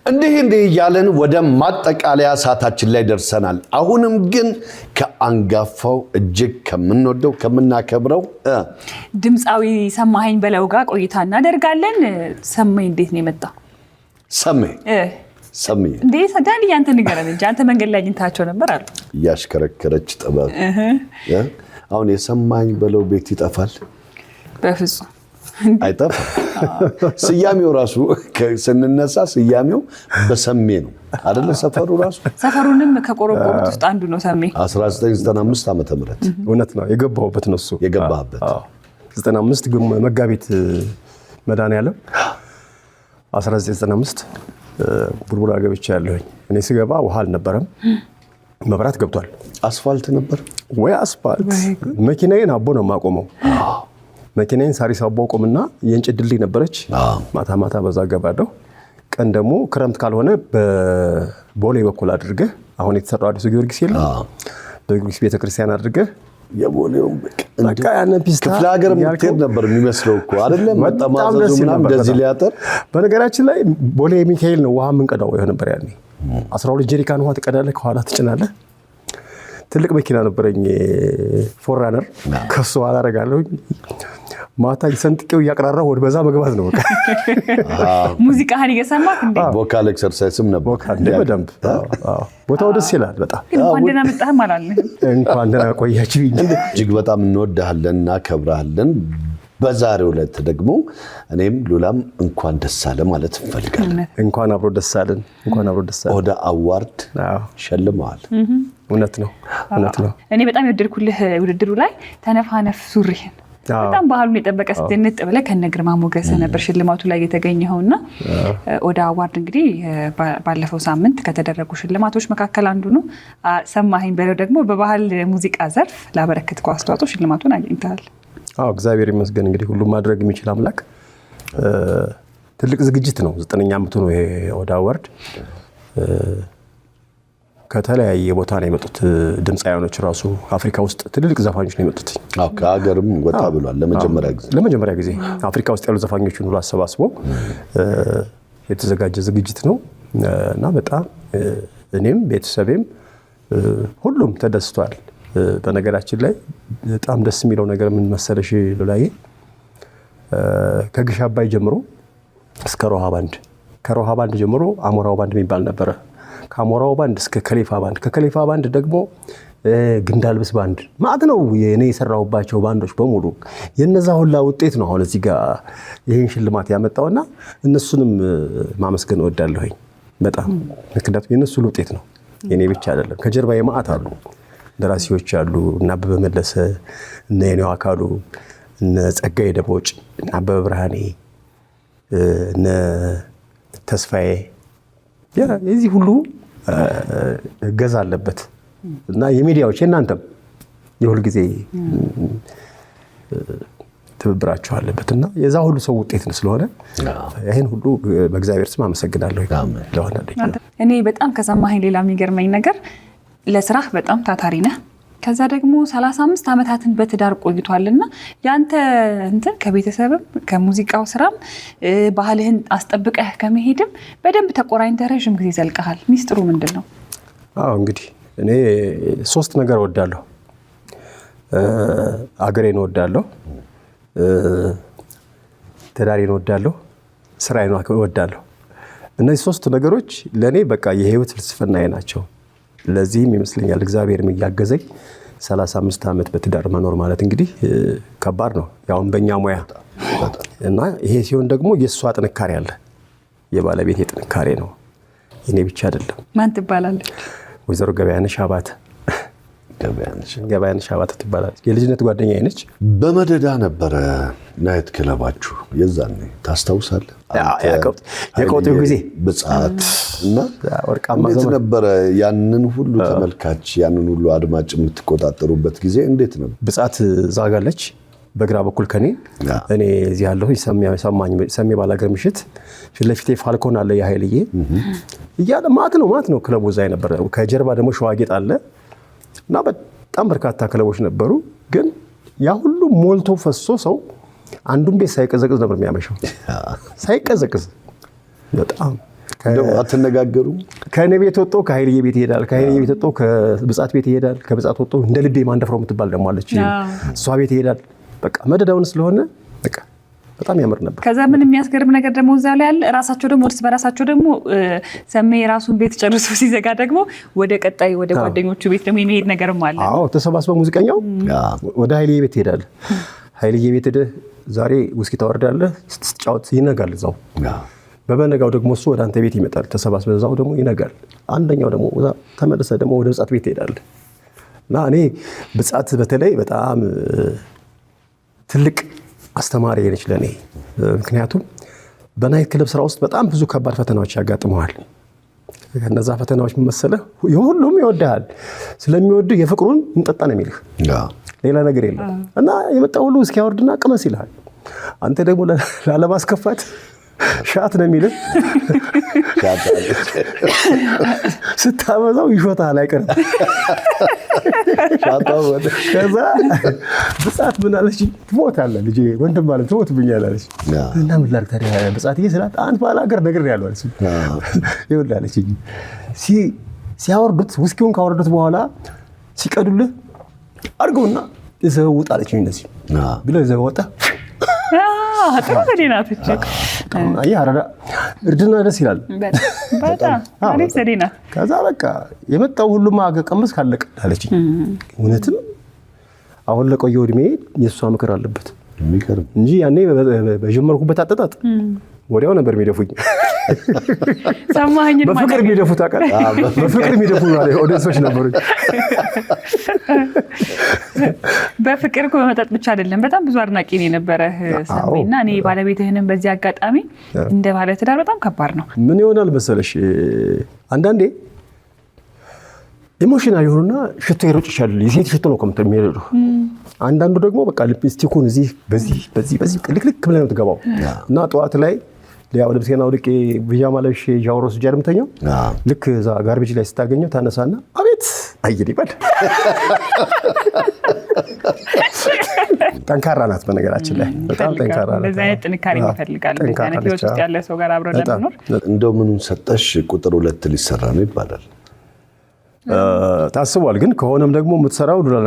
እንዴ ያለን ወደ ማጠቃለያ ሰዓታችን ላይ ደርሰናል። አሁንም ግን ከአንጋፋው እጅግ ከምንወደው ከምናከብረው ድምጻዊ ሰማኸኝ በለው ጋር ቆይታ እናደርጋለን። ሰማኸኝ እንዴት ነው የመጣው? ሰማኸኝ እንዴት ዳኒ ያንተ ንገረን እንጂ አንተ መንገድ ላይ አግኝታቸው ነበር አሉ። ያሽከረከረች ጥበብ አሁን የሰማኸኝ በለው ቤት ይጠፋል? በፍጹም አይጠፋም። ስያሜው ራሱ ስንነሳ ስያሜው በሰሜ ነው አይደለ? ሰፈሩ ራሱ ሰፈሩንም ከቆረቆሩት ውስጥ አንዱ ነው ሰሜ። 1995 ዓመተ ምህረት እውነት ነው የገባሁበት ነው እሱ የገባበት 95 ግን መጋቢት መድኃኒዓለም 1995 ቡልቡላ ገብቼ ያለሁኝ። እኔ ስገባ ውሃ አልነበረም፣ መብራት ገብቷል። አስፋልት ነበር ወይ አስፋልት። መኪናዬን አቦ ነው የማቆመው። መኪናዬን ሳሪስ አቦ ቆምና የእንጨት ድልድይ ነበረች። ማታ ማታ በዛ ገባለሁ። ቀን ደግሞ ክረምት ካልሆነ በቦሌ በኩል አድርገህ አሁን የተሰራው አዲሱ ጊዮርጊስ የለም በጊዮርጊስ ቤተክርስቲያን አድርገህ የቦሌው በቃ ያነ ፒስታ ክፍለ ሀገር ምትሄድ ነበር የሚመስለው እኮ አይደለም? መጣማዘዙ ምናምን እንደዚህ ሊያጠር። በነገራችን ላይ ቦሌ ሚካኤል ነው ውሃ የምንቀዳው ነበር ያኔ። 12 ጀሪካን ውሃ ትቀዳለህ፣ ከኋላ ትጭናለህ። ትልቅ መኪና ነበረኝ ፎራነር፣ ከሱ ኋላ አደርጋለሁ። ማታ ሰንጥቄው እያቀራራሁ ወደ በዛ መግባት ነው በቃ። ሙዚቃህን እየሰማህ እንዴ? ቮካል ኤክሰርሳይዝም ነበር በደንብ። ቦታው ደስ ይላል በጣም። እንኳን ደህና መጣህ አላለህም? እንኳን ደህና ቆያችሁ። እጅግ በጣም እንወድሃለን እናከብራለን። በዛሬው ዕለት ደግሞ እኔም ሉላም እንኳን ደስ አለ ማለት እንፈልጋለን። እንኳን አብሮ ደስ አለን። እንኳን አብሮ ደስ አለን። ወደ አዋርድ ሸልመዋል። እውነት ነው። እኔ በጣም የወደድኩልህ ውድድሩ ላይ ተነፋነፍ ሱሪህን በጣም ባህሉን የጠበቀ ስትንጥ ብለህ ከነ ግርማ ሞገስ ነበር ሽልማቱ ላይ የተገኘኸውና ወደ አዋርድ እንግዲህ ባለፈው ሳምንት ከተደረጉ ሽልማቶች መካከል አንዱ ነው። ሰማኸኝ በለው ደግሞ በባህል ሙዚቃ ዘርፍ ላበረከትከው አስተዋጽኦ ሽልማቱን አግኝተሃል። እግዚአብሔር ይመስገን። እንግዲህ ሁሉም ማድረግ የሚችል አምላክ። ትልቅ ዝግጅት ነው። 9ኛ ዓመቱ ነው ይሄ ወደ አዋርድ። ከተለያየ ቦታ ነው የመጡት ድምጻውያኖች ራሱ አፍሪካ ውስጥ ትልልቅ ዘፋኞች ነው የመጡት። ከሀገርም ወጣ ብሏል። ለመጀመሪያ ጊዜ አፍሪካ ውስጥ ያሉ ዘፋኞችን ሁሉ አሰባስቦ የተዘጋጀ ዝግጅት ነው እና በጣም እኔም ቤተሰቤም ሁሉም ተደስቷል። በነገራችን ላይ በጣም ደስ የሚለው ነገር ምን መሰለሽ ሉላዬ፣ ከግሽ አባይ ጀምሮ እስከ ሮሃ ባንድ፣ ከሮሃ ባንድ ጀምሮ አሞራው ባንድ የሚባል ነበረ። ከአሞራው ባንድ እስከ ከሌፋ ባንድ፣ ከከሌፋ ባንድ ደግሞ ግንዳልብስ ባንድ ማለት ነው። የኔ የሰራሁባቸው ባንዶች በሙሉ የነዛ ሁላ ውጤት ነው አሁን እዚህ ጋር ይሄን ሽልማት ያመጣውና እነሱንም ማመስገን እወዳለሁኝ በጣም። ምክንያቱም የነሱ ውጤት ነው፣ የኔ ብቻ አይደለም። ከጀርባ የማአት አሉ ደራሲዎች አሉ። እና አበበ መለሰ፣ እነ የኔው አካሉ፣ እነ ጸጋዬ ደቦጭ፣ እነ አበበ ብርሃኔ፣ እነ ተስፋዬ፣ የዚህ ሁሉ እገዛ አለበት እና የሚዲያዎች የእናንተም የሁል ጊዜ ትብብራችሁ አለበት እና የዛ ሁሉ ሰው ውጤት ነው። ስለሆነ ይሄን ሁሉ በእግዚአብሔር ስም አመሰግናለሁ። እኔ በጣም ከሰማኸኝ ሌላ የሚገርመኝ ነገር ለስራህ በጣም ታታሪ ነህ። ከዛ ደግሞ 35 ዓመታትን በትዳር ቆይቷልና ያንተ እንትን ከቤተሰብም ከሙዚቃው ስራም ባህልህን አስጠብቀህ ከመሄድም በደንብ ተቆራኝተህ ረጅም ጊዜ ዘልቀሃል። ሚስጥሩ ምንድነው? እንግዲህ እኔ 3 ነገር እወዳለሁ። አገሬን እወዳለሁ፣ ትዳሬን እወዳለሁ፣ ስራዬን እወዳለሁ። እነዚህ 3 ነገሮች ለኔ በቃ የህይወት ፍልስፍናዬ ናቸው። ለዚህም ይመስለኛል እግዚአብሔር የሚያገዘኝ 35 ዓመት በትዳር መኖር ማለት እንግዲህ ከባድ ነው ያው በእኛ ሙያ እና ይሄ ሲሆን ደግሞ የሷ ጥንካሬ አለ፣ የባለቤቴ ጥንካሬ ነው፣ የኔ ብቻ አይደለም። ማን ትባላለች? ወይዘሮ ገበያነሽ አባተ። ገበያነሽ አባተ ትባላለች። የልጅነት ጓደኛዬ ነች። በመደዳ ነበረ ናይት ክለባችሁ የዛኔ ታስታውሳለህ? የቆጤው ጊዜ ብጻት እና ወርቃማ ዘመን ነበረ። ያንን ሁሉ ተመልካች ያንን ሁሉ አድማጭ የምትቆጣጠሩበት ጊዜ እንዴት ነበር? ብጻት ዛጋለች በግራ በኩል ከኔ፣ እኔ እዚህ ያለሁ ሰሜ ባላገር ምሽት ፊት ለፊቴ ፋልኮን አለ የኃይልዬ እያለ ማት ነው ክለቡ እዛ ነበር። ከጀርባ ደግሞ ሸዋጌጥ አለ እና በጣም በርካታ ክለቦች ነበሩ። ግን ያ ሁሉ ሞልቶ ፈሶ ሰው አንዱን ቤት ሳይቀዘቅዝ ነበር የሚያመሸው። ሳይቀዘቅዝ በጣም አትነጋገሩም? ከእኔ ቤት ወጥቶ ከኃይልዬ ቤት ይሄዳል፣ ከኃይልዬ ቤት ወጥቶ ከብጻት ቤት ይሄዳል፣ ከብጻት ወጥቶ እንደ ልቤ ማንደፍረው የምትባል ደግሞ አለች፣ እሷ ቤት ይሄዳል። በቃ መደዳውን ስለሆነ በቃ በጣም ያምር ነበር። ከዛ ምን የሚያስገርም ነገር ደግሞ እዛ ላይ ያለ ራሳቸው ደግሞ እርስ በራሳቸው ደግሞ ሰሜ የራሱን ቤት ጨርሶ ሲዘጋ ደግሞ ወደ ቀጣይ ወደ ጓደኞቹ ቤት ደግሞ የሚሄድ ነገርም አለ። አዎ ተሰባስበው ሙዚቀኛው ወደ ኃይልዬ ቤት ይሄዳል። ኃይልዬ ቤት ሄደህ ዛሬ ውስኪ ታወርዳለህ፣ ስትጫወት ይነጋል እዛው። በበነጋው ደግሞ እሱ ወደ አንተ ቤት ይመጣል፣ ተሰባስበው እዛው ደግሞ ይነጋል። አንደኛው ደግሞ ተመለሰ ደግሞ ወደ ብጻት ቤት ትሄዳለህ። እና እኔ ብጻት በተለይ በጣም ትልቅ አስተማሪ ነች ለኔ። ምክንያቱም በናይት ክለብ ስራ ውስጥ በጣም ብዙ ከባድ ፈተናዎች ያጋጥመዋል። ከነዛ ፈተናዎች መሰለህ ሁሉም ይወድሃል። ስለሚወድ የፍቅሩን እንጠጣ ነው የሚልህ፣ ሌላ ነገር የለም። እና የመጣው ሁሉ እስኪያወርድና ቅመስ ይልሃል። አንተ ደግሞ ላለማስከፋት ሻት ነው የሚልህ። ስታበዛው ይሾታል አይቀርም። ከዛ ብጻት ምን አለች? ትሞታለህ ልጄ ወንድም ማለት ትሞትብኛለህ አለች። እና ምን ላድርግ ታዲያ ብጻትዬ ስላት አንድ ባላገር ነግሬሃለሁ አለች። ይኸውልህ አለችኝ፣ ሲያወርዱት ውስኪውን ካወረዱት በኋላ ሲቀዱልህ አድርገውና ይዘው ውጣ አለችኝ። እንደዚህ ብለህ ይዘው ወጣ። ጥሩ ዘዴ ናት እቺ። አረዳ እርድና ደስ ይላል በጣም አሪፍ ዘዴ ናት። ከዛ በቃ የመጣው ሁሉም ቀመስ ካለቀ አለችኝ። እውነትም አሁን ለቆየው እድሜ የእሷ ምክር አለበት እንጂ ያኔ በጀመርኩበት አጠጣጥ ወዲያው ነበር የሚደፉኝ። ሰማኸኝ? በፍቅር የሚደፉ ታውቃለህ? በፍቅር የሚደፉ ኦዲየንሶች ነበሩኝ። በፍቅር እኮ በመጠጥ ብቻ አይደለም፣ በጣም ብዙ አድናቂ ነው የነበረህ ሰሜና። እኔ ባለቤትህንም በዚህ አጋጣሚ እንደ ባለ ትዳር በጣም ከባድ ነው። ምን ይሆናል መሰለሽ አንዳንዴ ኢሞሽናል ይሆኑና ሽቶ ይሮጭሻል። የሴት ሽቶ ነው ኮምተር የሚሄዱ። አንዳንዱ ደግሞ በቃ ሊፕስቲኩን እዚህ በዚህ ልክልክ ብለህ ነው የምትገባው እና ጠዋት ላይ ያው ልብሴን አውልቄ ቢጃማ ለብሼ ሻወር ወስጄ የምተኛው ልክ እዛ ጋርቤጅ ላይ ስታገኘው ታነሳና አቤት አይል ይባል። ጠንካራ ናት በነገራችን ላይ በጣም ጠንካራ ናት። እንደዚህ አይነት ጥንካሬ ይፈልጋል። እንደዚህ አይነት ህይወት ውስጥ ያለ ሰው ጋር አብሮ ለመኖር። እንደው ምኑን ሰጠሽ ቁጥር 2 ሊሰራ ነው ይባላል። ታስቧል። ግን ከሆነም ደግሞ የምትሰራው ሉላ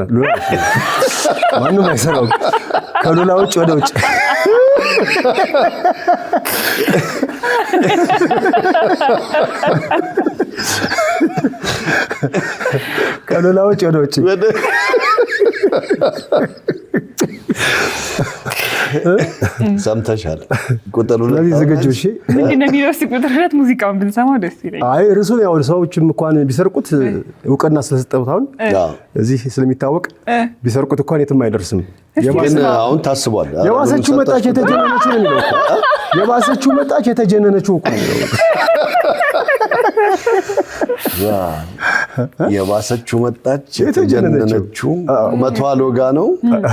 ማንም አይሰራው ከሉላ ውጭ ወደ ውጭ ከሉላ ውጭ ወደ ውጭ ሰምተሻል? ቁጥር 2 ለዚህ ዝግጁ? እሺ ምንድነው የሚወስ ቁጥር 2 ሙዚቃውን ብንሰማው ደስ ይለኛል። አይ ርዕሱን ያው ሰዎችም እንኳን ቢሰርቁት እውቅና ስለሰጠሁት አሁን እዚህ ስለሚታወቅ ቢሰርቁት እንኳን የትም አይደርስም። አሁን ታስቧል። የባሰችው መጣች የተጀነነችው ነው የሚለው። የባሰችው መጣች የተጀነነችው እኮ ነው። የባሰችው መጣች የተጀነነችው መቶ አልወጋ ነው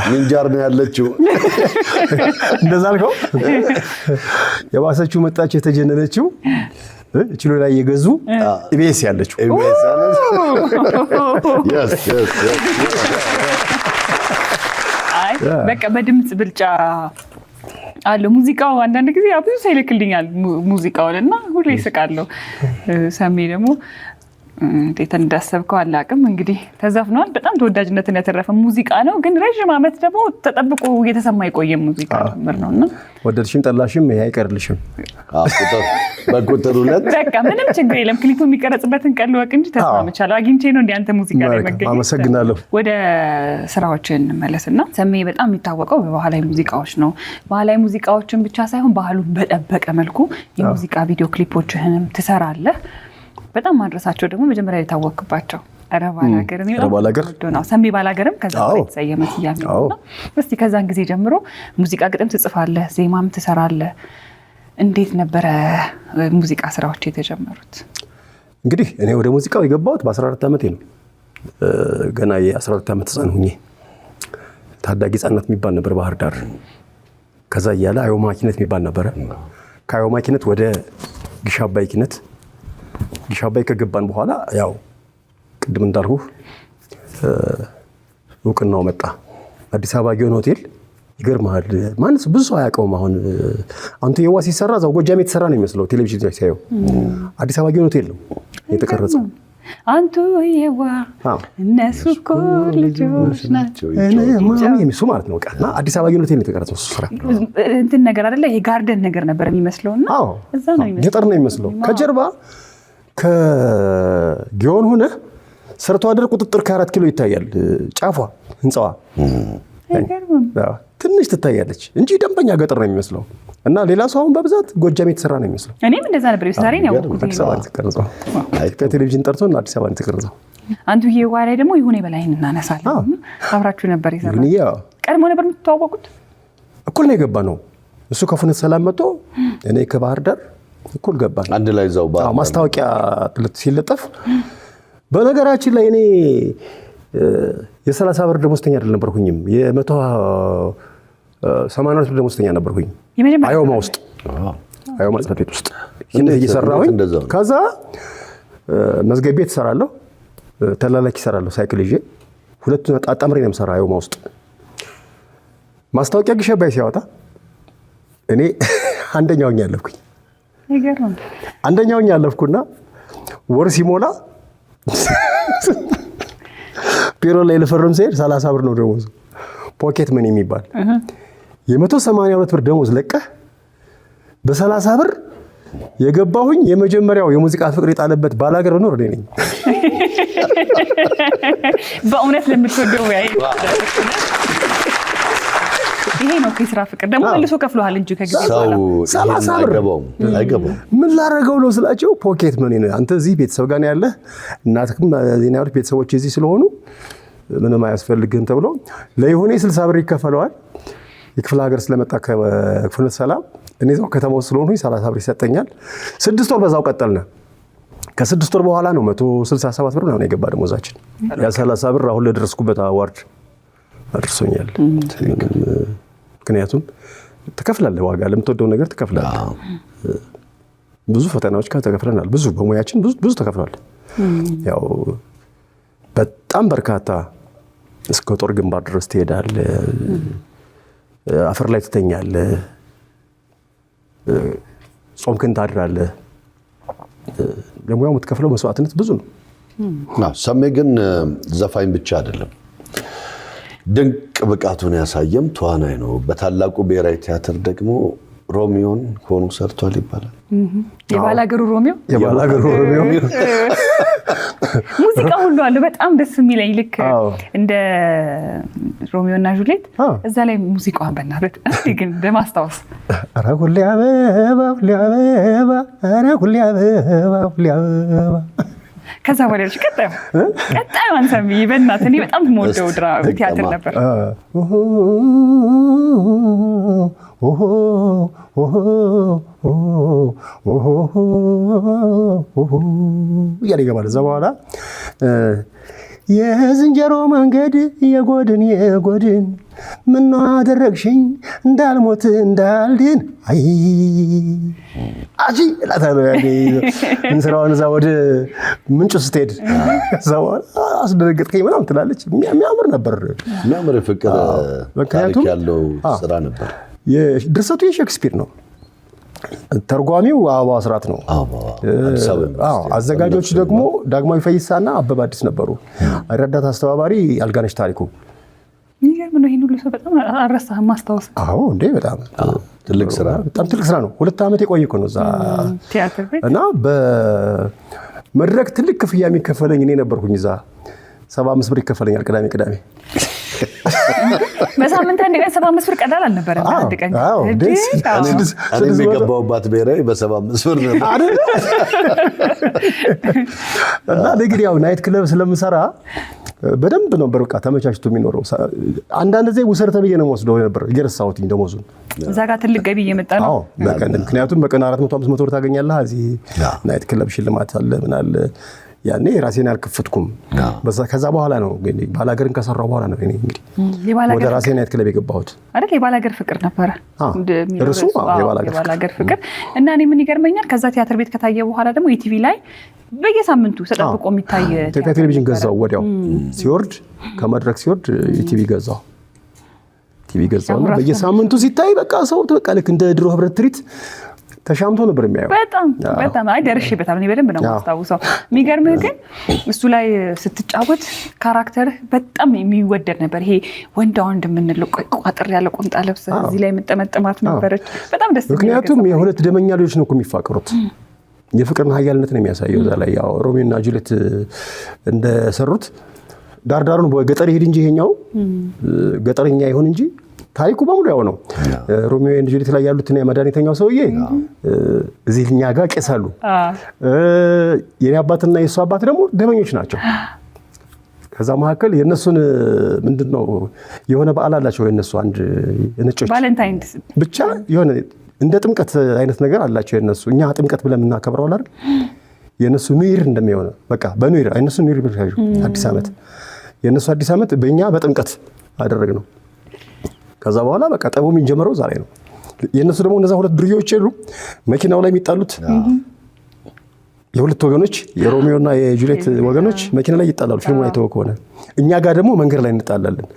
ምንጃር ነው ያለችው። እንደዛ አልከው። የባሰችው መጣች የተጀነነችው እችሎ ላይ የገዙ ኢቢኤስ ያለችው በቃ በድምጽ ብልጫ አለው ሙዚቃው። አንዳንድ ጊዜ ብዙ ሰው ይልክልኛል ሙዚቃውን እና ሁሌ ይስቃለሁ። ሰሜ ደግሞ እንዴት እንዳሰብከው አላውቅም። እንግዲህ ተዘፍኗል። በጣም ተወዳጅነትን ያተረፈ ሙዚቃ ነው። ግን ረጅም ዓመት ደግሞ ተጠብቆ እየተሰማ የቆየ ሙዚቃ ጭምር ነውና ወደድሽም ጠላሽም ይሄ አይቀርልሽም። በቁጥር 2 በቃ ምንም ችግር የለም። ክሊፑ የሚቀረጽበትን ቀን ልወቅ እንጂ ተስማምቻለሁ። አግኝቼ ነው እንደ አንተ ሙዚቃ ላይ መገኘት። አመሰግናለሁ። ወደ ስራዎችን እንመለስና ሰሜ በጣም የሚታወቀው በባህላዊ ሙዚቃዎች ነው። ባህላዊ ሙዚቃዎችን ብቻ ሳይሆን ባህሉን በጠበቀ መልኩ የሙዚቃ ቪዲዮ ክሊፖችህንም ትሰራለህ። በጣም ማድረሳቸው ደግሞ መጀመሪያ የታወቅባቸው ኧረ ባላገር ነው። ሰሜ ባላገርም ከዛ በኋላ የተሰየመ ስያሜ ነውና እስቲ ከዛን ጊዜ ጀምሮ ሙዚቃ ግጥም ትጽፋለህ፣ ዜማም ትሰራለህ። እንዴት ነበረ ሙዚቃ ስራዎች የተጀመሩት? እንግዲህ እኔ ወደ ሙዚቃው የገባሁት በ14 ዓመቴ ነው። ገና የ12 ዓመት ህፃን ሁኜ ታዳጊ ህፃናት የሚባል ነበር ባህር ዳር። ከዛ እያለ አዮማ ኪነት የሚባል ነበረ። ከአዮማ ኪነት ወደ ግሽ አባይ ኪነት፣ ግሽ አባይ ከገባን በኋላ ያው ቅድም እንዳልኩ እውቅናው መጣ። አዲስ አበባ ጊዮን ሆቴል ይገርማል። ማንስ ብዙ ሰው አያውቀውም። አሁን አንቱ የዋ ሲሰራ እዛው ጎጃም የተሰራ ነው የሚመስለው ቴሌቪዥን ላይ ሲያየው። አዲስ አበባ ግን ሆቴል ነው የተቀረጸው። አንቱ የዋ እነሱ እኮ ልጆች ናቸው የሚሱ ማለት ነው። እና አዲስ አበባ ግን ሆቴል ነው የተቀረጸው። እሱ ስራ እንትን ነገር አይደለ? ይሄ ጋርደን ነገር ነበር የሚመስለውና እዛ ነው የሚመስለው፣ ገጠር ነው የሚመስለው። ከጀርባ ከጊዮን ሆነ ሰርቶ አደር ቁጥጥር ከ4 ኪሎ ይታያል። ጫፏ ህንጻዋ ትንሽ ትታያለች እንጂ ደንበኛ ገጠር ነው የሚመስለው። እና ሌላ ሰው አሁን በብዛት ጎጃም የተሰራ ነው የሚመስለው። እኔም እንደዛ ነበር የዛሬን ያወቅኩት። አዲስ አበባ ተቀርጸው ከቴሌቪዥን ጠርቶ እና አዲስ አበባ ተቀርጸው። አንቱ የዋ ላይ ደግሞ ይሁኔ በላይን እናነሳለን። አብራችሁ ነበር የሰራው? ቀድሞ ነበር የምትተዋወቁት? እኩል ነው የገባ ነው። እሱ ከፍኖተ ሰላም መጥቶ እኔ ከባህር ዳር እኩል ገባን አንድ ላይ እዛው ማስታወቂያ ሲለጠፍ። በነገራችን ላይ እኔ የ30 ብር ደሞዝተኛ አይደል ነበርኩኝም፣ የ180 ብር ደሞዝተኛ ነበርኩኝ። አዮማ ውስጥ አዮማ ጽሕፈት ቤት ውስጥ እየሰራሁኝ ከዛ መዝገብ ቤት እሰራለሁ፣ ተላላኪ እሰራለሁ ሳይክል ይዤ። ሁለቱን አጣምሬ ነው የምሰራው አዮማ ውስጥ። ማስታወቂያ ግሽ አባይ ሲያወጣ እኔ አንደኛው ያለፍኩኝ። አንደኛው ያለፍኩና ወር ሲሞላ ቢሮ ላይ ልፈርም ሲሄድ 30 ብር ነው ደሞዝ፣ ፖኬት መኒ የሚባል የ182 ብር ደሞዝ ለቀህ በ30 ብር የገባሁኝ የመጀመሪያው የሙዚቃ ፍቅር የጣለበት ባላገር ነው እኔ ነኝ። በእውነት ለምትወደው ይሄ ነው የሥራ ፍቅር። ደግሞ መልሶ ከፍሎሃል እንጂ ከጊዜ በኋላ 30 ብር አይገባም። ምን ላደርገው ነው ስላቸው፣ ፖኬት መኒ ነው። አንተ እዚህ ቤተሰብ ጋር ነው ያለህ፣ እናትህም ዜና ያሉት ቤተሰቦች እዚህ ስለሆኑ ምንም አያስፈልግህም ተብሎ ለይሁኔ 60 ብር ይከፈለዋል። የክፍለ ሀገር ስለመጣ ከፍኖተ ሰላም እኔ እዛው ከተማው ስለሆንኩኝ 30 ብር ይሰጠኛል። 6 ወር በዛው ቀጠልን። ከ6 ወር በኋላ ነው 167 ብር ነው የገባ ደሞዛችን። ያ 30 ብር አሁን ለደረስኩበት አዋርድ አድርሶኛል። ምክንያቱም ትከፍላለህ፣ ዋጋ ለምትወደው ነገር ትከፍላለህ። ብዙ ፈተናዎች ተከፍለናል። ብዙ በሙያችን ብዙ ተከፍሏል። ያው በጣም በርካታ እስከ ጦር ግንባር ድረስ ትሄዳለህ፣ አፈር ላይ ትተኛለህ፣ ጾምክን ታድራለህ። ለሙያው የምትከፍለው መስዋዕትነት ብዙ ነው። ሰሜ ግን ዘፋኝ ብቻ አይደለም፣ ድንቅ ብቃቱን ያሳየም ተዋናይ ነው። በታላቁ ብሔራዊ ቲያትር ደግሞ ሮሚዮን ሆኖ ሰርቷል ይባላል። የባላገሩ ሮሚዮ ሙዚቃ ሁሉ አለ በጣም ደስ የሚለኝ። ልክ እንደ ሮሚዮ እና ጁሊየት እዛ ላይ ሙዚቃውን በእናትህ እስቲ ግን ለማስታወስ ኧረ ሁሌ አበባ ሁሌ አበባ ኧረ ሁሌ አበባ ሁሌ አበባ። ከዛ በኋላ ቀጣዩ አንሰሚ በእናትህ እኔ በጣም የምወደው ቲያትር ነበር። እያለ ይገባል። እዛ በኋላ የዝንጀሮ መንገድ የጎድን ምነው አደረግሽኝ እንዳልሞት እንዳልድን አይ አጂ እላታለሁ። ያኔ እንስራውን እዛ ወደ ምንጩ ስትሄድ እዛ በኋላ አስደነገጥከኝ ምናምን ትላለች። የሚያምር ነበር፣ የሚያምር ፍቅር ታሪክ ያለው ስራ ነበር። ድርሰቱ የሼክስፒር ነው፣ ተርጓሚው አበባው አስራት ነው። አዘጋጆች ደግሞ ዳግማዊ ፈይሳና አበበ አዲስ ነበሩ። ረዳት አስተባባሪ አልጋነሽ ታሪኩ። ይገርም ነው። ይሄን ሁሉ ሰው በጣም አልረሳህም ማስታወስ? አዎ እንዴ፣ በጣም ትልቅ ስራ ነው። 2 ዓመት የቆየ እኮ ነው እዛ ቲያትር ቤት እና በመድረክ ትልቅ ክፍያ የሚከፈለኝ እኔ ነበርኩኝ። እዛ 75 ብር ይከፈለኛል ቅዳሜ በሳምንት አንድ ቀን 75 ብር ቀላል አልነበረም። አንድ ቀን እኔ የገባሁባት ብሔራዊ በ75 ብር ነበር እና እንግዲህ ያው ናይት ክለብ ስለምሰራ በደንብ ነበር በቃ ተመቻችቶ የሚኖረው። አንዳንድ ጊዜ ውሰር ተብዬ ነው የምወስደው ነበር እየረሳሁትኝ ደሞዙን። እዛ ጋር ትልቅ ገቢ እየመጣ ነው። ምክንያቱም በቀን 400-500 ብር ታገኛለህ። እዚህ ናይት ክለብ ሽልማት አለ ምን አለ። ያኔ ራሴን አልከፈትኩም። ከዛ በኋላ ነው እንግዲህ ባላገርን ከሰራው በኋላ ነው እኔ እንግዲህ ወደ ራሴን ናይት ክለብ የገባሁት አይደል። የባላገር ፍቅር ነበረ እርሱ የባላገር ፍቅር። እና እኔ ምን ይገርመኛል ከዛ ቲያትር ቤት ከታየ በኋላ ደግሞ ኢቲቪ ላይ በየሳምንቱ ተጠብቆ የሚታይ ቴሌቪዥን ገዛው። ወዲያው ሲወርድ ከመድረክ ሲወርድ ኢቲቪ ገዛው። ቲቪ ገዛውና በየሳምንቱ ሲታይ በቃ ሰው በቃ ልክ እንደ ድሮ ህብረት ትርኢት ተሻምቶ ነበር የሚያየው። በጣም አይ ደርሼበታል። እኔ በደንብ ነው የማስታውሰው። የሚገርምህ ግን እሱ ላይ ስትጫወት ካራክተርህ በጣም የሚወደድ ነበር። ይሄ ወንዳ ወንድ የምንለው ቋጥር ያለ ቁምጣ ለብሰህ እዚህ ላይ የምጠመጥማት ነበረች። በጣም ደስ የሚል ምክንያቱም የሁለት ደመኛ ልጆች ነው የሚፋቀሩት። የፍቅርን ኃያልነት ነው የሚያሳየው። እዛ ላይ ያው ሮሚዮ እና ጁሊየት እንደሰሩት ዳርዳሩን ገጠር ይሄድ እንጂ ይሄኛው ገጠርኛ ይሁን እንጂ ታሪኩ በሙሉ ያው ነው። ሮሚዮ እና ጁሊየት ላይ ያሉት እና መድኃኒተኛው ሰውዬ እዚህ እኛ ጋር ቄሳሉ። የኔ አባትና የሱ አባት ደግሞ ደመኞች ናቸው። ከዛ መካከል የነሱን ምንድነው የሆነ በዓል አላቸው የነሱ አንድ ነጮች ቫለንታይንስ ብቻ የሆነ እንደ ጥምቀት አይነት ነገር አላቸው የነሱ። እኛ ጥምቀት ብለን እናከብረው አይደል? የነሱ ኒር እንደሚሆነ በቃ በኒር አይነሱ ኒር ብቻው አዲስ ዓመት የነሱ አዲስ ዓመት በእኛ በጥምቀት አደረግነው። ከዛ በኋላ በቃ ጠቡ የሚጀምረው ዛሬ ነው። የነሱ ደግሞ እነዛ ሁለት ድርዮች የሉ መኪናው ላይ የሚጣሉት የሁለት ወገኖች የሮሚዮና የጁሊየት ወገኖች መኪና ላይ ይጣላሉ። ፊልሙ አይተው ከሆነ እኛ ጋር ደግሞ መንገድ ላይ እንጣላለን።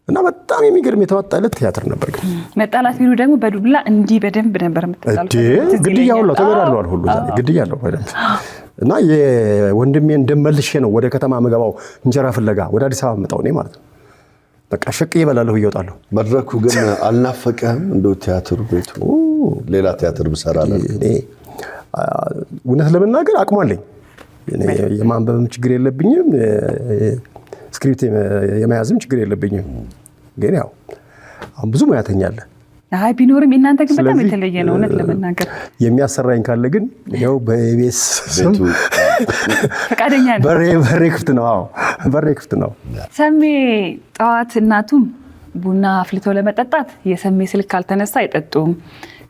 እና በጣም የሚገርም የተዋጣለት ቲያትር ነበር። ግን መጣላት ቢሉ ደግሞ በዱላ እንዲህ በደንብ ነበር የምትጣሉት። ግድያ ሁሉ ተገዳድለዋል ሁሉ ዛሬ ግድያ አለው በደንብ። እና የወንድሜን ደም መልሼ ነው ወደ ከተማ የምገባው እንጀራ ፍለጋ ወደ አዲስ አበባ መጣው እኔ ማለት ነው። በቃ ሸቅ ይበላለሁ እየወጣለሁ። መድረኩ ግን አልናፈቀህም? እንደው ቲያትሩ ቤቱ ሌላ ቲያትር ብሰራለህ? እውነት ለመናገር አቅሙ አለኝ። የማንበብም ችግር የለብኝም፣ ስክሪፕት የመያዝም ችግር የለብኝም። ግን ያው አሁን ብዙ ሙያተኛ አለ። አይ ቢኖርም እናንተ ግን በጣም የተለየ ነው እውነት ለመናገር። የሚያሰራኝ ካለ ግን ያው በኢቢኤስ ስም ፈቃደኛ ነኝ። በሬ ክፍት ነው። አዎ በሬ ክፍት ነው። ሰሜ ጠዋት እናቱም ቡና አፍልተው ለመጠጣት የሰሜ ስልክ ካልተነሳ አይጠጡም።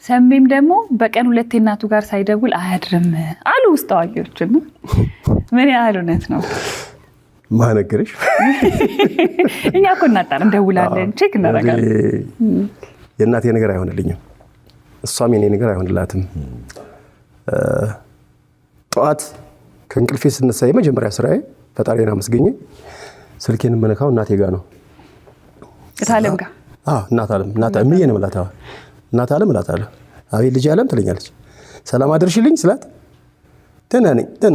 ሰሜም ደግሞ በቀን ሁለቴ እናቱ ጋር ሳይደውል አያድርም አሉ ውስጥ አዋቂዎች። ምን ያህል እውነት ነው? ማን ነገረሽ? እኛ እኮ እናጣን እንደውላለን፣ ቼክ እናደርጋለን። የእናቴ ነገር አይሆንልኝም፣ እሷም የኔ ነገር አይሆንላትም። ጠዋት ከእንቅልፌ ስነሳ የመጀመሪያ ስራዬ ፈጣሪን አመስገኘ ስልኬን የምነካው እናቴ ጋር ነው። እታለም ጋር? አዎ እናት አለም እምዬ ነው የምላት። እናት አለም እላታለሁ። አቤት ልጄ አለም ትለኛለች። ሰላም አድርሽልኝ ስላት ደህና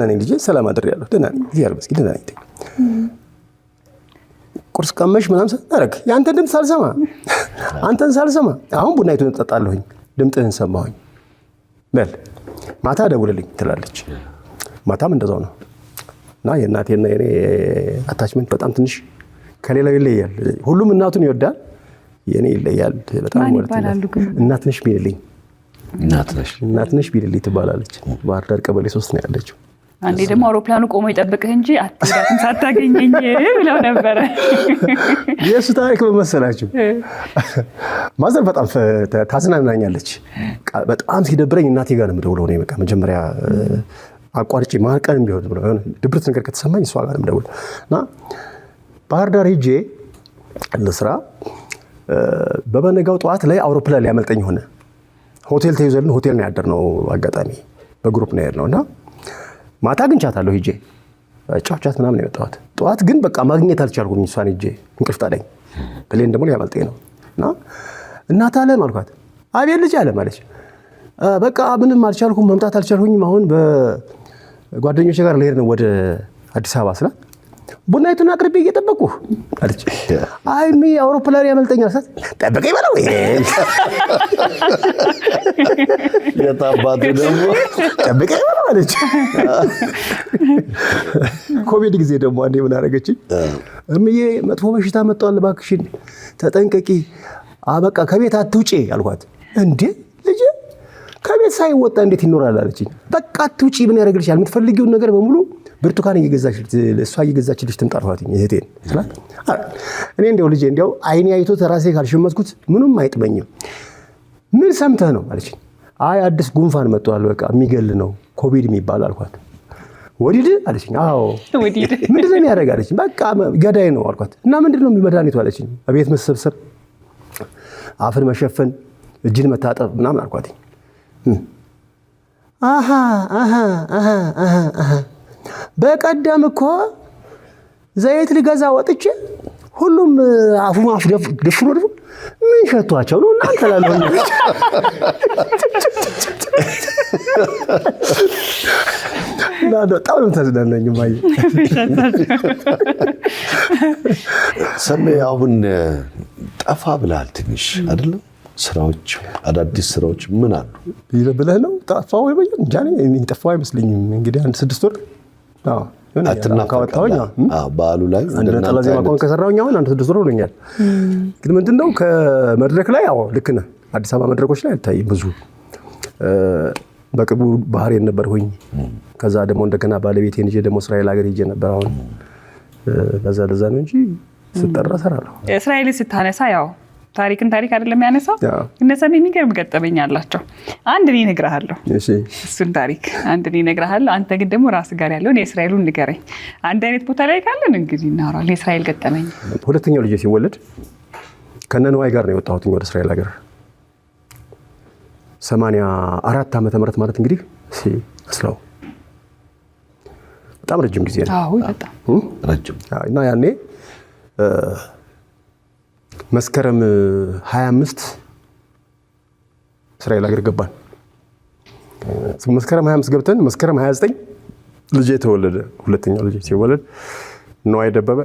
ነኝ ልጄ፣ ሰላም አድሬያለሁ፣ ደህና ነኝ እግዚአብሔር ይመስገን ደህና ነኝ። ቁርስ ቀመሽ ምናምን አረግ ያንተን ድምፅ ሳልሰማ አንተን ሳልሰማ አሁን ቡናይቱን እጠጣለሁኝ ድምፅህን ሰማሁኝ በል ማታ ደውልልኝ ትላለች። ማታም እንደዛው ነው። እና የእናቴና የኔ አታችመንት በጣም ትንሽ ከሌላው ይለያል። ሁሉም እናቱን ይወዳል፣ የኔ ይለያል በጣም ማለት ነው። እናትነሽ ቢልልኝ እናትነሽ ቢልልኝ ትባላለች። ባህር ዳር ቀበሌ 3 ነው ያለችው። አንዴ ደግሞ አውሮፕላኑ ቆሞ ይጠብቅህ እንጂ አትሄዳትም ሳታገኘኝ ብለው ነበረ። የእሱ ታሪክ በመሰላችሁ ማዘር በጣም ታዝናናኛለች። በጣም ሲደብረኝ እናቴ ጋር ነው የምደውለው። እኔ በቃ መጀመሪያ አቋርጬ ማቀንም ቢሆን ብሎ ድብርት ነገር ከተሰማኝ እሷ ጋር ነው የምደውለው። እና ባህር ዳር ሄጄ ለስራ በበነጋው ጠዋት ላይ አውሮፕላን ሊያመልጠኝ ሆነ። ሆቴል ተይዞልን ሆቴል ነው ያደርነው። አጋጣሚ በግሩፕ ነው ያደርነው እና ማታ አግኝቻታለሁ ሄጄ ጫውቻት ምናምን የመጣሁት። ጠዋት ግን በቃ ማግኘት አልቻልኩም። እሷን ሄጄ እንቅልፍ ጣለኝ። ፕሌን ደግሞ ሊያመልጠኝ ነው እና እናት አለም አልኳት። አቤት ልጅ አለም አለች። በቃ ምንም አልቻልኩም፣ መምጣት አልቻልኩኝም። አሁን በጓደኞቼ ጋር ልሄድ ነው ወደ አዲስ አበባ ስላት ቡናይቱን አቅርቤ እየጠበቁህ አለች። አይ አውሮፕላን ያመልጠኛል ስላት ጠብቀኝ በለው የታባቱ ደግሞ ጠብቀኝ በለው አለች። ኮቪድ ጊዜ ደግሞ አንዴ ምን አደረገችኝ? እምዬ መጥፎ በሽታ መጥቷል እባክሽን ተጠንቀቂ፣ በቃ ከቤት አትውጪ አልኳት። እንዴ ልጄ ከቤት ሳይወጣ እንዴት ይኖራል አለችኝ። በቃ አትውጪ ምን ያደርግልሻል? የምትፈልጊውን ነገር በሙሉ ብርቱካን እሷ እየገዛችልሽ ትምጣ አልኳትኝ እህቴን ስላት እኔ እንደው ልጄ እንደው አይኔ አይቶት ራሴ ካልሸመትኩት ምንም አይጥመኝም። ምን ሰምተህ ነው አለችኝ። አይ አዲስ ጉንፋን መጥቷል በቃ የሚገል ነው ኮቪድ የሚባል አልኳት። ወዲድ አለችኝ። አዎ ምንድን ነው የሚያደርግ አለችኝ። በቃ ገዳይ ነው አልኳት። እና ምንድን ነው መድኃኒቱ አለችኝ። ቤት መሰብሰብ፣ አፍን መሸፈን፣ እጅን መታጠብ ምናምን አልኳትኝ። በቀደም እኮ ዘይት ልገዛ ወጥቼ ሁሉም አፉ ደፍኖ ምን ሸቷቸው ነው እናንተ ላለው በጣም ነው ተዝናናኝ ማይ ሰሜ አሁን ጠፋ ብለሃል ትንሽ አይደለም? ስራዎች አዳዲስ ስራዎች ምን አሉ ብለህ ነው ጠፋው ወይ በየ እንጃ እኔ ጠፋው አይመስልኝም። እንግዲህ 1-6 ወር አትናካወጣውኛ በዓሉ ላይ እንደናንተ ዜማ ኮን ከሰራውኝ አሁን 1-6 ወር ሆነኛል። ግን ምንድነው ከመድረክ ላይ አዎ ልክ ነህ። አዲስ አበባ መድረኮች ላይ አልታይም ብዙ። በቅርቡ ባህሬን ነበርኩኝ። ከዛ ደግሞ እንደገና ባለቤቴን ይዤ ደግሞ እስራኤል ሀገር ሄጄ ነበር። አሁን ለዛ ነው እንጂ ስጠራ እሰራለሁ። እስራኤል ስታነሳ ያው ታሪክ አይደለም ያነሳው። እነሰም የሚገርም ገጠመኝ አላቸው። አንድ እኔ እነግርሃለሁ። እሺ እሱን ታሪክ አንድ እኔ እነግርሃለሁ። አንተ ግን ደግሞ ራስ ጋር ያለውን የእስራኤሉን ንገረኝ። አንድ አይነት ቦታ ላይ ካለን እንግዲህ እናወራለን። የእስራኤል ገጠመኝ ሁለተኛው ልጅ ሲወለድ ከነነዋይ ጋር ነው የወጣሁት ወደ እስራኤል ሀገር 84 ዓመተ ምህረት ማለት እንግዲህ አስላው በጣም ረጅም ጊዜ ነው። አዎ በጣም ረጅም እና ያኔ መስከረም 25 እስራኤል ሀገር ገባን። መስከረም 25 ገብተን መስከረም 29 ልጅ ተወለደ። ሁለተኛው ልጅ ሲወለድ ነዋይ ደበበ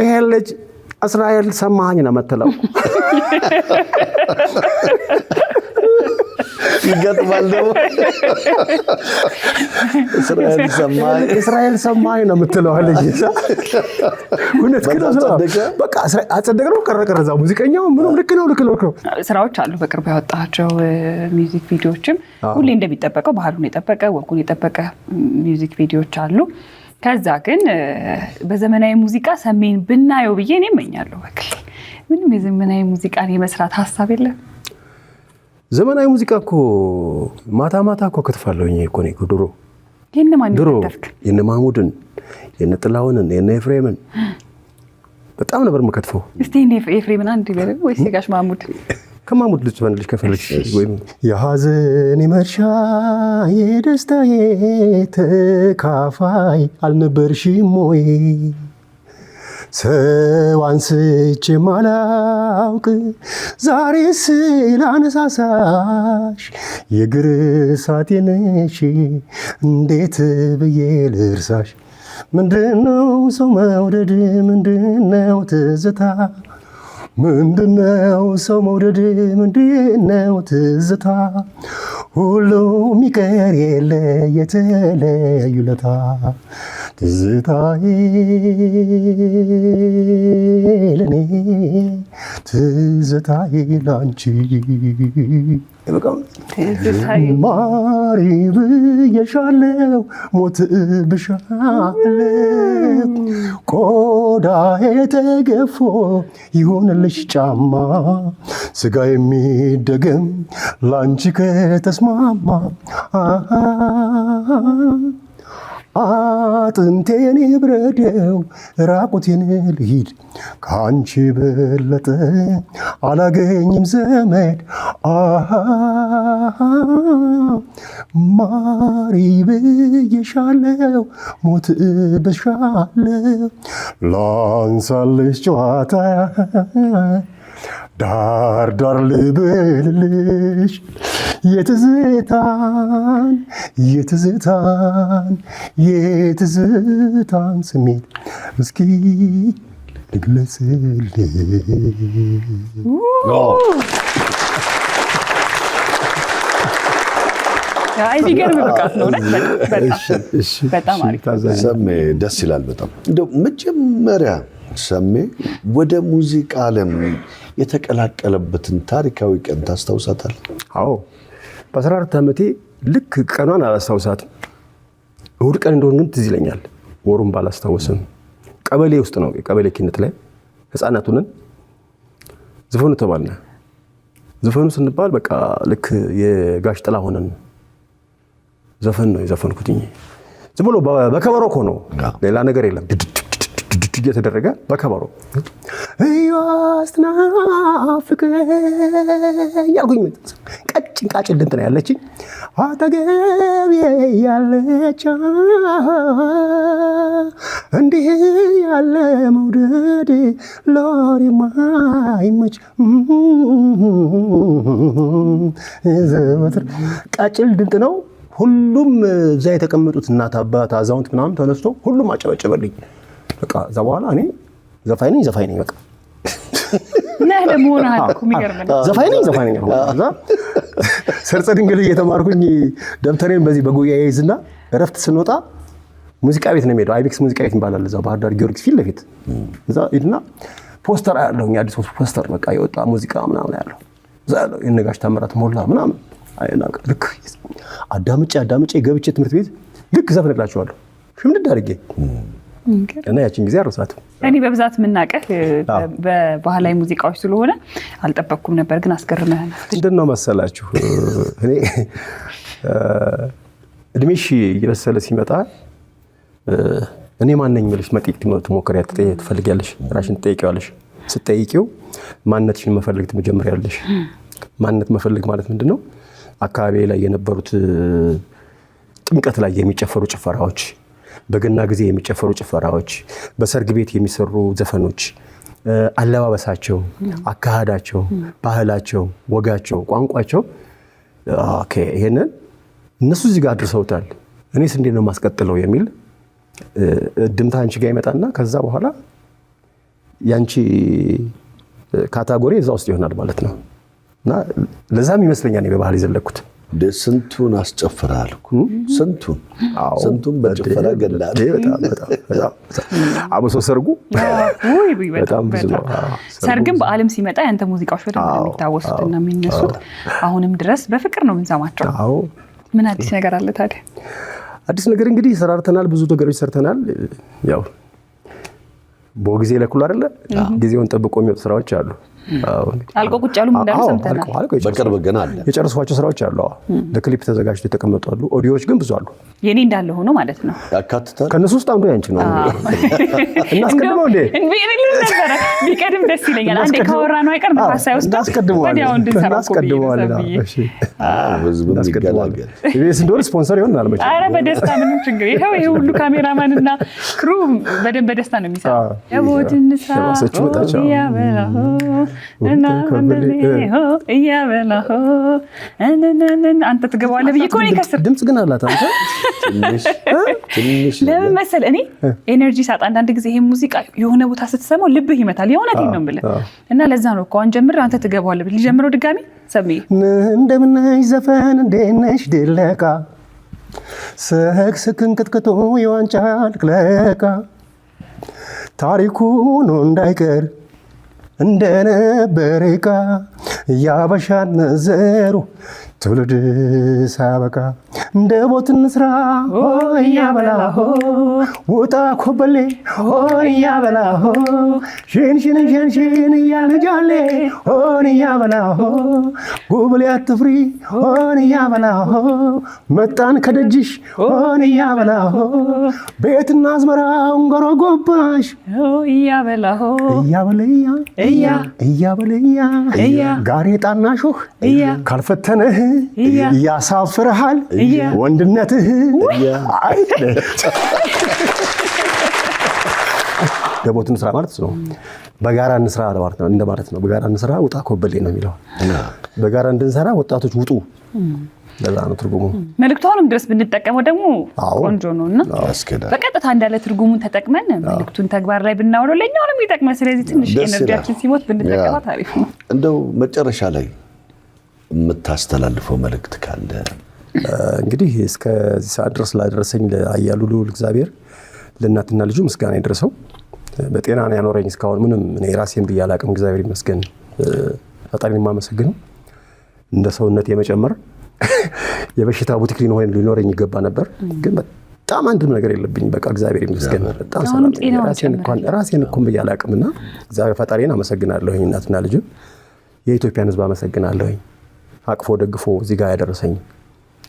ይሄ ልጅ እስራኤል ሰማኸኝ ነው መተለው ይገጥማል ደግሞ እስራኤል ሰማኸኝ ነው የምትለው አለኝ። እውነት ግን በቃ አጸደቅነው ቀረዛ ሙዚቀኛው ምንም ልክ ነው። ስራዎች አሉ በቅርቡ ያወጣቸው ሚውዚክ ቪዲዮዎችም ሁሌ እንደሚጠበቀው ባህሉን የጠበቀ ወጉን የጠበቀ ሚውዚክ ቪዲዮዎች አሉ። ከዛ ግን በዘመናዊ ሙዚቃ ሰሜን ብናየው ብዬ እኔ እመኛለሁ። በቃ ምንም የዘመናዊ ሙዚቃን የመስራት ሀሳብ የለም። ዘመናዊ ሙዚቃ እኮ ማታ እኮ ከተፋለውኝ እኮ ነው ድሮ የነማን ተከተፍክ? የነ ማሙድን የነ ጥላውንን የነ ኤፍሬምን በጣም ነበር የምከትፈው። እስቲ እኔ ኤፍሬምን አንድ ይበል ወይስ ጋሽ ማሙድ? ከማሙድ ልጅ ከፈለች ወይም የሐዘኔ መርሻ የደስታዬ ተካፋይ አልነበርሽም ወይ ሰው አንስቼ ማላውቅ ዛሬ ስላነሳሳሽ የእግር እሳቴ ነሽ እንዴት ብዬ ልርሳሽ ምንድነው ሰው መውደድ ምንድነው ትዝታ ምንድነው ሰው መውደድ ምንድነው ትዝታ ሁሉም ይቀር የለ የተለያዩለታ ትዝታዬ ለኔ ትዝታዬ ላንቺ ማሪ ብዬሻለው ሞት ብሻለው ቆዳዬ ተገፎ ይሆንልሽ ጫማ ስጋ የሚደገም ላንቺ ከተስማማ አጥንቴን ይብረደው ራቁቴን ልሂድ ከአንቺ በለጠ አላገኝም ዘመድ ማሪ ብዬሻለው ሞት ብሻለው ላንሳልሽ ጨዋታ ዳር ልበልልሽ የትዝታን ስሜት እስኪ ልግለጽልሽ። የሚገርም ብቃት ነው። በጣም አሪፍ ሰሜ ደስ ይላል በጣም። እንደው መጀመሪያ ሰሜ ወደ ሙዚቃ ዓለም የተቀላቀለበትን ታሪካዊ ቀን ታስታውሳታል? አዎ በ14 ዓመቴ ልክ ቀኗን አላስታውሳትም። እሑድ ቀን እንደሆነ ግን ትዝ ይለኛል። ወሩን ባላስታውስም ቀበሌ ውስጥ ነው የቀበሌ ኪነት ላይ ህፃናት ሆነን ዝፈኑ ተባልን። ዝፈኑ ስንባል በቃ ልክ የጋሽ ጥላ ሆነን ዘፈን ነው የዘፈንኩት። ዝም ብሎ በከበሮ እኮ ነው ሌላ ነገር የለም። እየተደረገ በከበሮ እያስናፍቀኝ ያልኩኝ ቀጭ ቃጭል ድንጥ ነው ያለችኝ። አጠገቤ ያለች እንዲህ ያለ መውደድ ለወሬ የማይመች ዘወትር ቃጭል ድንጥ ነው። ሁሉም እዛ የተቀመጡት እናት አባት አዛውንት ምናምን ተነስቶ ሁሉም አጨበጨበልኝ። በቃ እዛ በኋላ እኔ ዘፋኝ ነኝ በቃ ነህ ለመሆን አልኩ። የሚገርም ነው። ዘፋኝ ነኝ እዛ ሰርጸ ድንግል እየተማርኩኝ ደብተሬን በዚህ በጉያ ይዝና እረፍት ስንወጣ ሙዚቃ ቤት ነው የምሄደው። አይቤክስ ሙዚቃ ቤት ይባላል እዛ ባህር ዳር ጊዮርጊስ ፊት ለፊት እዛ ሄድና ፖስተር ያለውኝ አዲስ ፖስተር በቃ የወጣ ሙዚቃ ምናምን ያለው እዛ ያለው የነጋሽ ታምራት ሞላ ምናምን አይናቅ ልክ አዳምጬ ገብቼ ትምህርት ቤት ልክ ዘፍንላቸዋለሁ ሽምድድ አድርጌ እና ያቺን ጊዜ አረሳት። እኔ በብዛት የምናውቅህ በባህላዊ ሙዚቃዎች ስለሆነ አልጠበቅኩም ነበር፣ ግን አስገርመህ ምንድን ነው መሰላችሁ እኔ እድሜሽ እየበሰለ ሲመጣ እኔ ማን ነኝ ብለሽ መጠየቅ ትፈልጊያለሽ፣ ራስሽን ትጠይቂዋለሽ። ስትጠይቂው ማንነትሽን መፈለግ ትጀምሪያለሽ። ማንነት መፈለግ ማለት ምንድነው? አካባቢ ላይ የነበሩት ጥምቀት ላይ የሚጨፈሩ ጭፈራዎች፣ በገና ጊዜ የሚጨፈሩ ጭፈራዎች፣ በሰርግ ቤት የሚሰሩ ዘፈኖች፣ አለባበሳቸው፣ አካሃዳቸው፣ ባህላቸው፣ ወጋቸው፣ ቋንቋቸው ኦኬ ይሄንን እነሱ እዚህ ጋር አድርሰውታል። እኔስ እንዴት ነው ማስቀጥለው የሚል ድምታ አንቺ ጋር ይመጣና ከዛ በኋላ ያንቺ ካታጎሪ እዛ ውስጥ ይሆናል ማለት ነው። እና ለዛም ይመስለኛል በባህል ይዘለኩት ስንቱን አስጨፍራል እኮ ስንቱን በጭፈራ ገላል። በጣም አብሶ ሰርጉ በጣም ብዙ ነው። ሰርግም በዓለም ሲመጣ ያንተ ሙዚቃዎች በጣም የሚታወሱትና የሚነሱት አሁንም ድረስ በፍቅር ነው የምንሰማቸው። ምን አዲስ ነገር አለ ታዲያ? አዲስ ነገር እንግዲህ ሰርተናል፣ ብዙ ነገሮች ሰርተናል። ያው በጊዜ ለኩል አይደለ ጊዜውን ጠብቆ የሚወጡ ስራዎች አሉ። አልቆ ቁጭ ያሉ እንዳሉ ሰምተናል። በቅርብ ገና አለ የጨረሷቸው ስራዎች አሉ። ለክሊፕ ተዘጋጅተው የተቀመጡ አሉ። ኦዲዮዎች ግን ብዙ አሉ። የኔ እንዳለ ሆኖ ማለት ነው ያካትታል። ከነሱ ውስጥ አንዱ ያንቺ ነው። እናስቀድመው እንዴ ቢቀድም ደስ ይለኛል። አንዴ ካወራ ነው አይቀር ንፋስ ሳይወስድ ወዲያው እንድንሰራው እሺ ህዝብም ይገላገል። ኢቢኤስ እንደሆነ ስፖንሰር ይሆናል መቼም። ኧረ በደስታ ምንም ችግር ይሄ ሁሉ ካሜራማን እና ክሩ በደንብ በደስታ ነው የሚሰራው። የቦትን ሰው ያበላሁ እና እያበላሁ አንተ ትገባዋለህ ብዬ እኮ ነው ከስር ድምፅ ግን አላት አንተ ትንሽ ለምን መሰለህ እኔ ኤነርጂ ሳጣ አንዳንድ ጊዜ ይሄ ሙዚቃ የሆነ ቦታ ስትሰማው ልብህ ይመታል። የእውነቴን ነው የምልህ እና ለዛ ነው እኮ አሁን ጀምር አንተ ትገባዋለህ ብዬ ልጀምረው ድጋሚ ሰምዬ እንደምነሽ ዘፈን እንደነሽ ድለቃ ሰክስክን ክትክቶ የዋንጫ ልቅለቃ ታሪኩ ነው እንዳይቀር እንደነበረካ ያበሻን ዘሩ ትውልድ ሳበቃ እንደ ቦትን ስራ ያበላሁ ውጣ ኮበሌ ያበላሁ ሽን ያነጃሌ ያበላሁ ጉብል አትፍሪ ያበላሁ መጣን ከደጅሽ ያበላሁ ቤትና አዝመራውን ጎረጎባሽ ያበላሁ እያበለያ ጋሬጣና ሾህ ካልፈተነህ ያሳፍርሃል ወንድነትህ። ደቦትን ስራ ማለት ነው በጋራ እንስራ እንደማለት ነው። በጋራ እንስራ ውጣ ኮበሌ ነው የሚለው። በጋራ እንድንሰራ ወጣቶች ውጡ፣ ለዛ ነው ትርጉሙ። መልእክቱንም ድረስ ብንጠቀመው ደግሞ ቆንጆ ነውና በቀጥታ እንዳለ ትርጉሙን ተጠቅመን መልእክቱን ተግባር ላይ ብናውለው ለኛውንም ይጠቅማል። ስለዚህ ትንሽ ኤነርጂያችን ሲሞት ብንጠቀማት አሪፍ ነው። እንደው መጨረሻ ላይ የምታስተላልፈው መልእክት ካለ? እንግዲህ እስከዚህ ሰዓት ድረስ ላደረሰኝ ለአያሉ ልዑል እግዚአብሔር ለእናትና ልጁ ምስጋና ይድረሰው። በጤና ነው ያኖረኝ እስካሁን። ምንም እኔ ራሴን ብዬ አላቅም። እግዚአብሔር ይመስገን። ፈጣሪን የማመሰግነው እንደ ሰውነት የመጨመር የበሽታ ቡቲክ ሊኖረኝ ይገባ ነበር፣ ግን በጣም አንድም ነገር የለብኝ። በቃ እግዚአብሔር ይመስገን በጣም ሰላም። ራሴን እኮ ብዬ አላቅምና እግዚአብሔር ፈጣሪን አመሰግናለሁኝ። እናትና ልጁ የኢትዮጵያን ሕዝብ አመሰግናለሁኝ። አቅፎ ደግፎ እዚህ ጋር ያደረሰኝ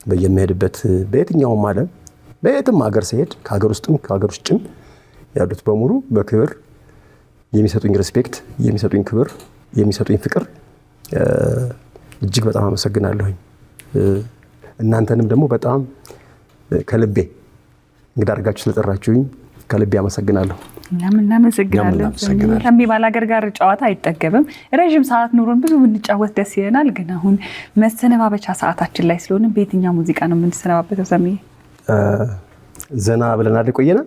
በየምሄድበት በየትኛውም ዓለም በየትም ሀገር ሲሄድ ከሀገር ውስጥም ከሀገር ውጭም ያሉት በሙሉ በክብር የሚሰጡኝ ሪስፔክት፣ የሚሰጡኝ ክብር፣ የሚሰጡኝ ፍቅር እጅግ በጣም አመሰግናለሁኝ። እናንተንም ደግሞ በጣም ከልቤ እንግዳ አድርጋችሁ ስለጠራችሁኝ ከልቤ አመሰግናለሁ። እኛም እናመሰግናለን። ከሚ ባላገር ጋር ጨዋታ አይጠገብም። ረጅም ሰዓት ኑሮን ብዙ ብንጫወት ደስ ይለናል፣ ግን አሁን መሰነባበቻ ሰዓታችን ላይ ስለሆነ በየትኛው ሙዚቃ ነው የምንሰነባበተው? ሰምዬ ዘና ብለናል ቆየና፣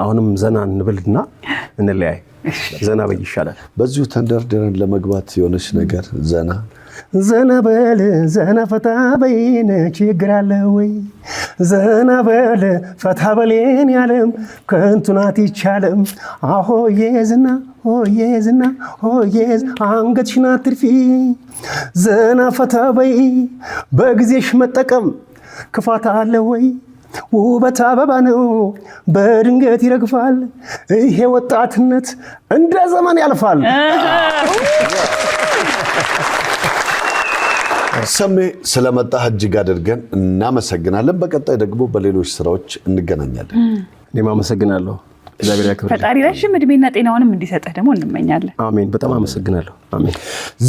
አሁንም ዘና እንብልና እንለያይ። ዘና በይ ይሻላል። በዚሁ ተንደርድረን ለመግባት የሆነች ነገር ዘና በል ዘና ፈታ በይን ችግር አለ ወይ? ዘና በል ፈታ በሌን ያለም ከንቱ ናት ይቻለም። አሆዬ ዝና ሆዬ ዝና ሆዬ አንገትሽን አትርፊ። ዘና ፈታ በይ በጊዜሽ መጠቀም ክፋት አለ ወይ? ውበት አበባ ነው በድንገት ይረግፋል። ይሄ ወጣትነት እንደ ዘመን ያልፋል። ሰሜ ስለመጣህ እጅግ አድርገን እናመሰግናለን። በቀጣይ ደግሞ በሌሎች ስራዎች እንገናኛለን። እኔም አመሰግናለሁ። እግዚአብሔር ያክብርልኝ። ፈጣሪ ረጅም እድሜና ጤናውንም እንዲሰጥህ ደግሞ እንመኛለን። አሜን። በጣም አመሰግናለሁ። አሜን።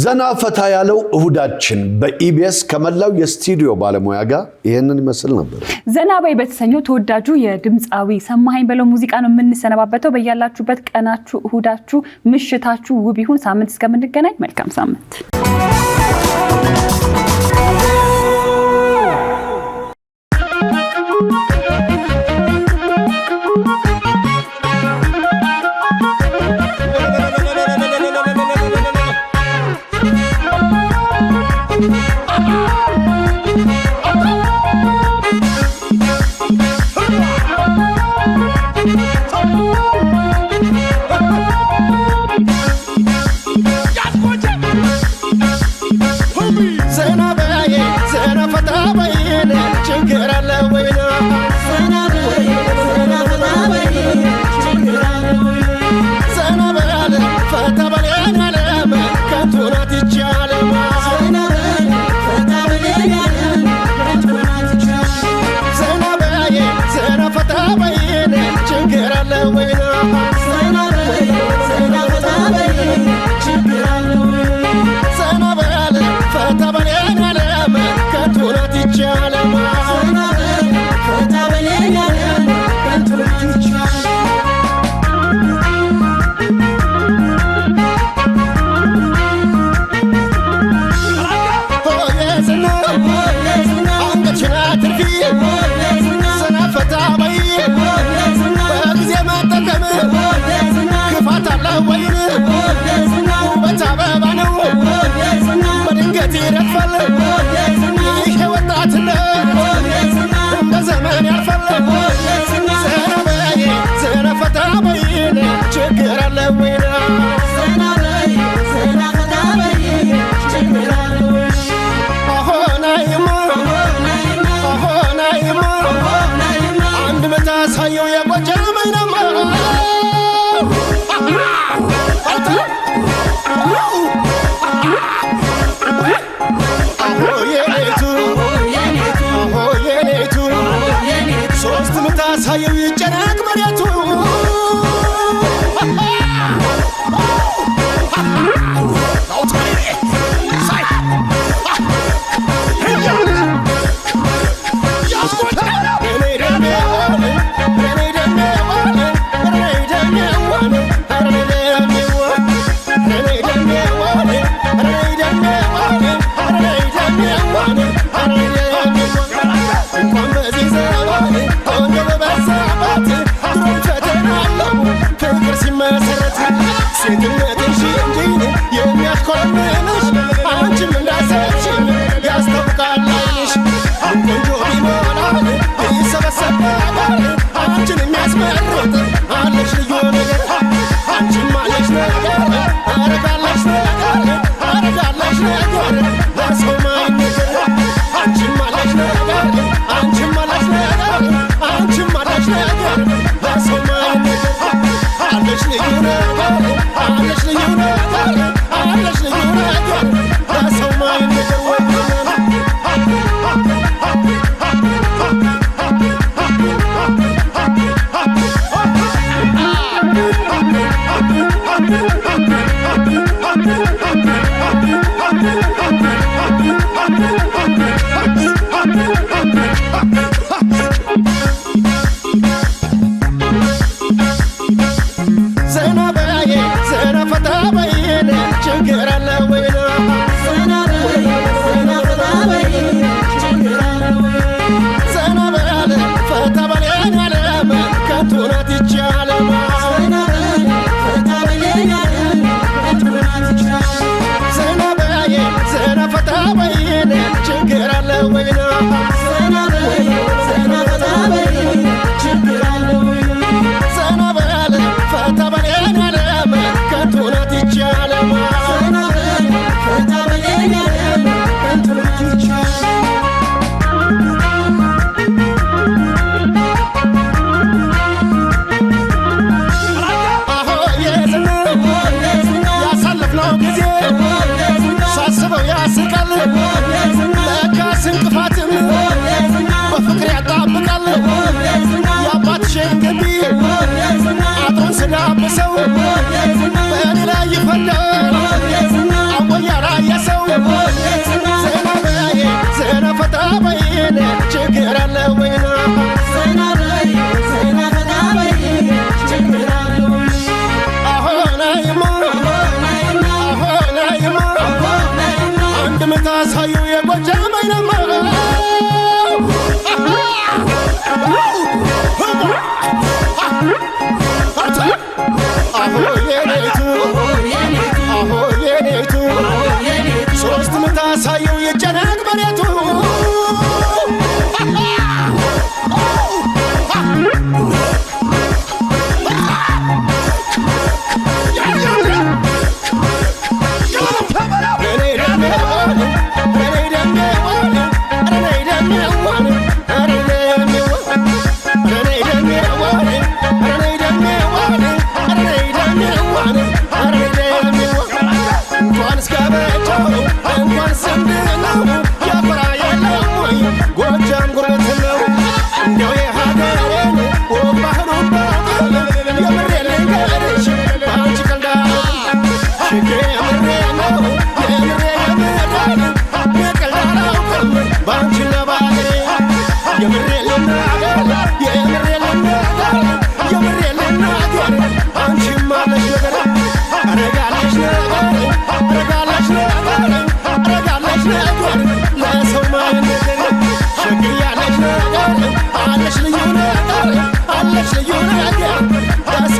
ዘና ፈታ ያለው እሁዳችን በኢቢኤስ ከመላው የስቱዲዮ ባለሙያ ጋር ይሄንን ይመስል ነበር። ዘና በይ በተሰኘው ተወዳጁ የድምፃዊ ሰማኸኝ በለው ሙዚቃ ነው የምንሰነባበተው። በያላችሁበት ቀናችሁ፣ እሁዳችሁ፣ ምሽታችሁ ውብ ይሁን። ሳምንት እስከምንገናኝ መልካም ሳምንት። Let's